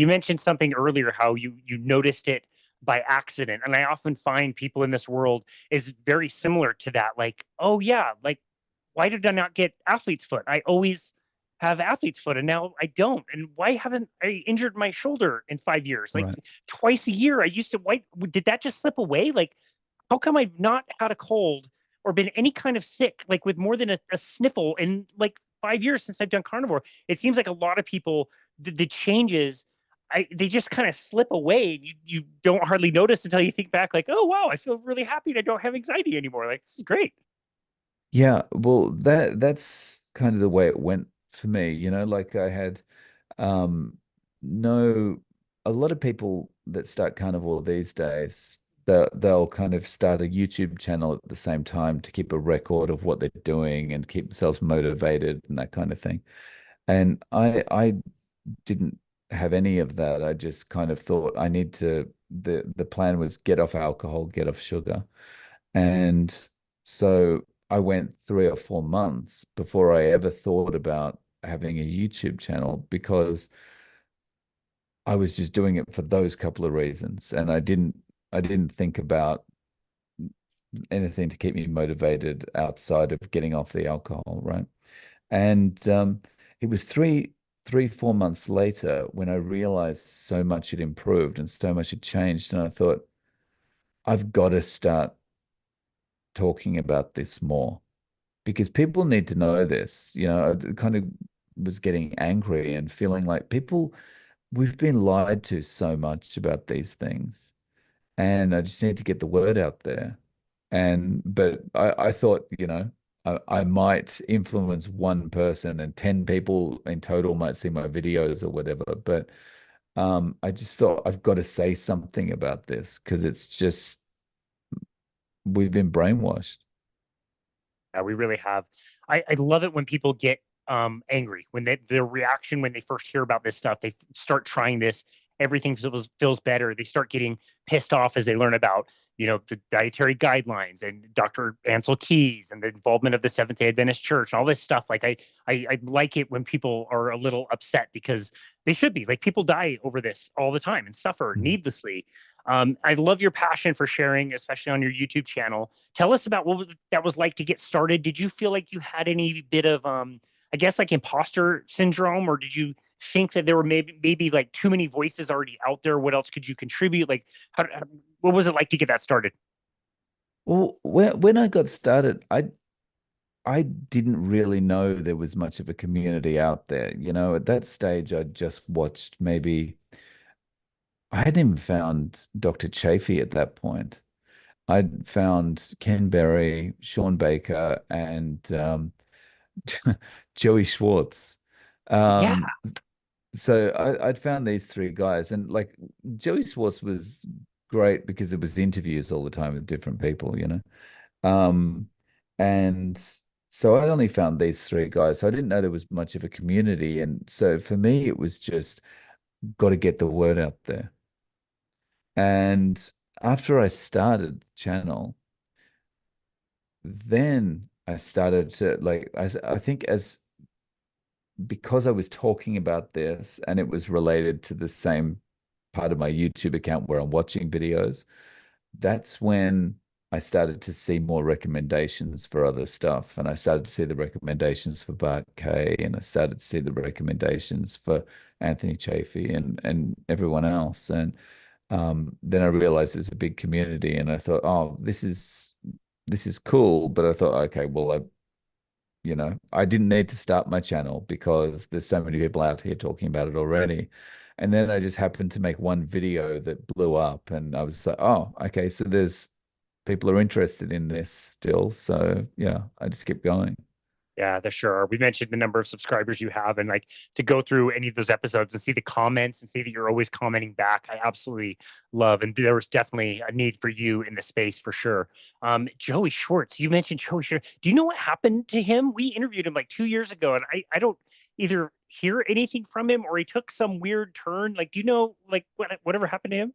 You mentioned something earlier, how you noticed it by accident. And I often find people in this world is very similar to that. Like, oh yeah, like why did I not get athlete's foot? I always have athlete's foot and now I don't. And why haven't I injured my shoulder in 5 years? Like Right. twice a year I used to, why did that just slip away? Like, how come I've not had a cold or been any kind of sick, like with more than a sniffle in like 5 years since I've done carnivore? It seems like a lot of people, the changes, they just kind of slip away. You don't hardly notice until you think back, like, oh wow, I feel really happy. I don't have anxiety anymore. Like this is great. Yeah, well, that's kind of the way it went for me. Like I had um no a lot of people that start carnivore these days, they'll kind of start a YouTube channel at the same time to keep a record of what they're doing and keep themselves motivated and that kind of thing. And I didn't have any of that. I just kind of thought I need to the plan was get off alcohol, get off sugar. And so I went 3 or 4 months before I ever thought about having a YouTube channel because I was just doing it for those couple of reasons. And I didn't think about anything to keep me motivated outside of getting off the alcohol, right? And it was 4 months later when I realized so much had improved and so much had changed. And I thought, I've got to start talking about this more because people need to know this. I kind of was getting angry and feeling like we've been lied to so much about these things. And I just need to get the word out there. But I thought, I might influence one person and 10 people in total might see my videos or whatever. But I just thought I've got to say something about this because it's just, we've been brainwashed. We really have. I love it when people get angry, when their reaction when they first hear about this stuff, they start trying this, everything feels better. They start getting pissed off as they learn about, the dietary guidelines and Dr. Ansel Keys and the involvement of the Seventh Day Adventist Church and all this stuff. Like I like it when people are a little upset because they should be. Like people die over this all the time and suffer Mm. needlessly. I love your passion for sharing, especially on your YouTube channel. Tell us about what that was like to get started. Did you feel like you had any bit of, I guess, like imposter syndrome, or did you think that there were maybe like too many voices already out there? What else could you contribute? Like, what was it like to get that started? Well, when I got started, I didn't really know there was much of a community out there. At that stage, I just watched maybe, I hadn't even found Dr. Chafee at that point. I'd found Ken Berry, Sean Baker, and Joey Schwartz. Yeah, Um, so I'd found these three guys, and like Joey Schwartz was great because it was interviews all the time with different people. Um, and so I only found these three guys. So I didn't know there was much of a community. And so for me, it was just got to get the word out there. And after I started the channel, then I started to like, I think as because I was talking about this and it was related to the same part of my YouTube account where I'm watching videos, that's when I started to see more recommendations for other stuff. And I started to see the recommendations for Bart Kay and I started to see the recommendations for Anthony Chafee and everyone else. And then I realized there's a big community and I thought, oh, this is cool. But I thought, okay, well, I didn't need to start my channel because there's so many people out here talking about it already. And then I just happened to make one video that blew up, and I was like, oh, okay, so there's people are interested in this still. So yeah, I just kept going. yeah, there sure are. We mentioned the number of subscribers you have, and like to go through any of those episodes and see the comments and see that you're always commenting back. I absolutely love, and there was definitely a need for you in the space for sure. Joey Schwartz, you mentioned Joey Schwartz. Do you know what happened to him? We interviewed him like 2 years ago, and I don't either hear anything from him or he took some weird turn. Like, do you know like whatever happened to him?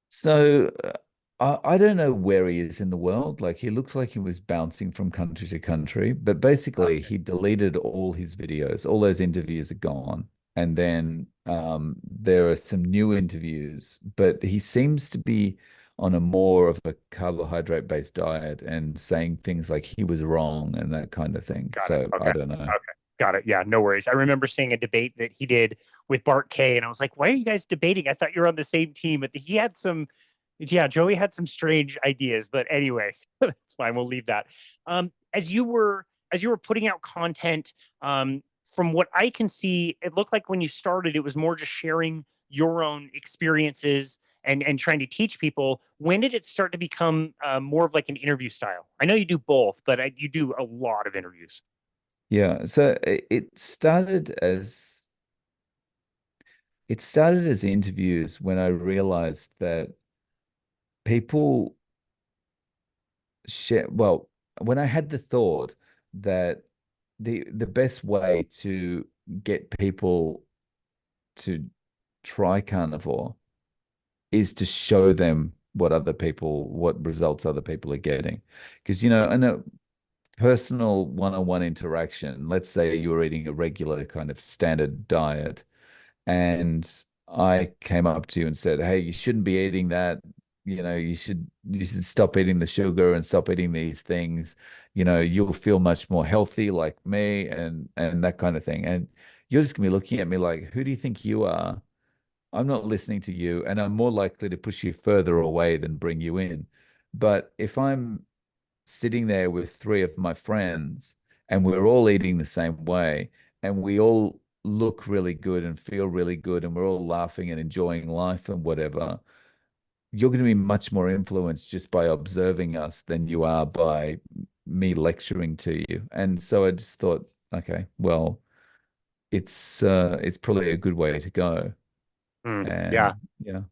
So I don't know where he is in the world. Like he looked like he was bouncing from country to country, but basically Okay. he deleted all his videos. All those interviews are gone. and then there are some new interviews, but he seems to be on a more of a carbohydrate based diet and saying things like he was wrong and that kind of thing. Got it. So I Okay. don't know. Okay. Got it. Yeah, no worries. I remember seeing a debate that he did with Bart Kay, and I was like, why are you guys debating? I thought you were on the same team. But he had some, yeah, Joey had some strange ideas. But anyway, that's fine. We'll leave that. As you were putting out content, from what I can see, it looked like when you started, it was more just sharing your own experiences and trying to teach people. When did it start to become more of like an interview style? I know you do both, but you do a lot of interviews. Yeah, so it started as interviews when I realized that people share, well, when I had the thought that the best way to get people to try carnivore is to show them what results other people are getting. Because, in a personal one-on-one interaction, let's say you were eating a regular kind of standard diet, and I came up to you and said, "Hey, you shouldn't be eating that. You should stop eating the sugar and stop eating these things. You'll feel much more healthy like me and that kind of thing." And you're just gonna be looking at me like, "Who do you think you are? I'm not listening to you, and I'm more likely to push you further away than bring you in." But if I'm sitting there with three of my friends and we're all eating the same way and we all look really good and feel really good and we're all laughing and enjoying life and whatever, you're going to be much more influenced just by observing us than you are by me lecturing to you. And so I just thought, okay, well, it's probably a good way to go. Yeah, And yeah.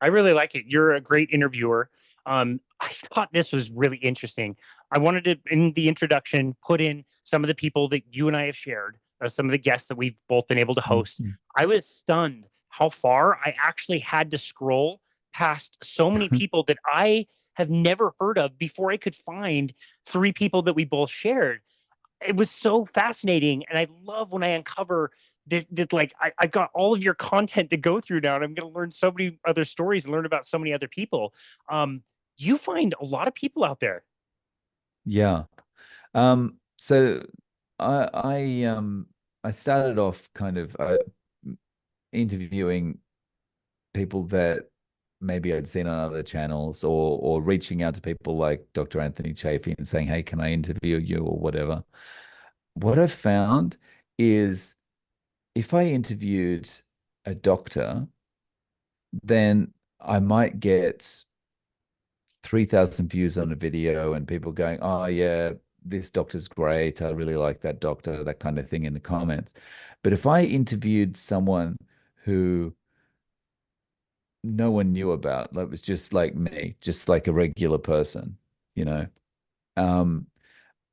I really like it. You're a great interviewer. I thought this was really interesting. I wanted to, in the introduction, put in some of the people that you and I have shared, some of the guests that we've both been able to host. Mhm. I was stunned how far I actually had to scroll past so many people that I have never heard of before I could find three people that we both shared. It was so fascinating, and I love when I uncover that like I've got all of your content to go through now, and I'm going to learn so many other stories and learn about so many other people. um you find a lot of people out there. Yeah. So I I um I started off kind of interviewing people that maybe I'd seen on other channels or reaching out to people like Dr. Anthony Chafee and saying, "Hey, can I interview you?" or whatever. What I've found is if I interviewed a doctor, then I might get 3,000 views on a video and people going, "Oh, yeah, this doctor's great. I really like that doctor," that kind of thing in the comments. But if I interviewed someone who no one knew about, that was just like me, just like a regular person, you know, um,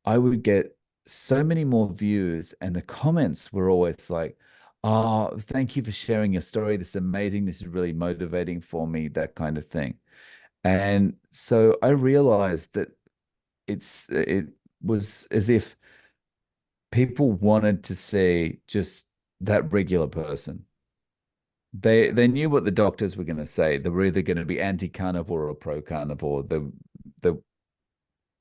I would get so many more views, and the comments were always like, "Oh, thank you for sharing your story. This is amazing. This is really motivating for me," that kind of thing. And so I realized that it was as if people wanted to see just that regular person. They knew what the doctors were going to say. They were either going to be anti-carnivore or pro-carnivore. The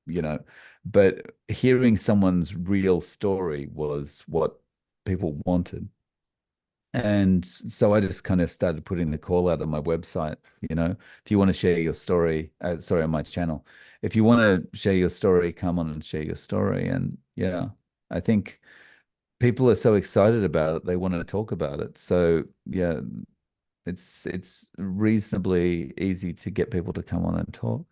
you know, but hearing someone's real story was what people wanted. And so I just kind of started putting the call out on my website, if you want to share your story, sorry, on my channel, if you want to share your story, come on and share your story. And yeah, I think people are so excited about it, they want to talk about it. So yeah, it's reasonably easy to get people to come on and talk.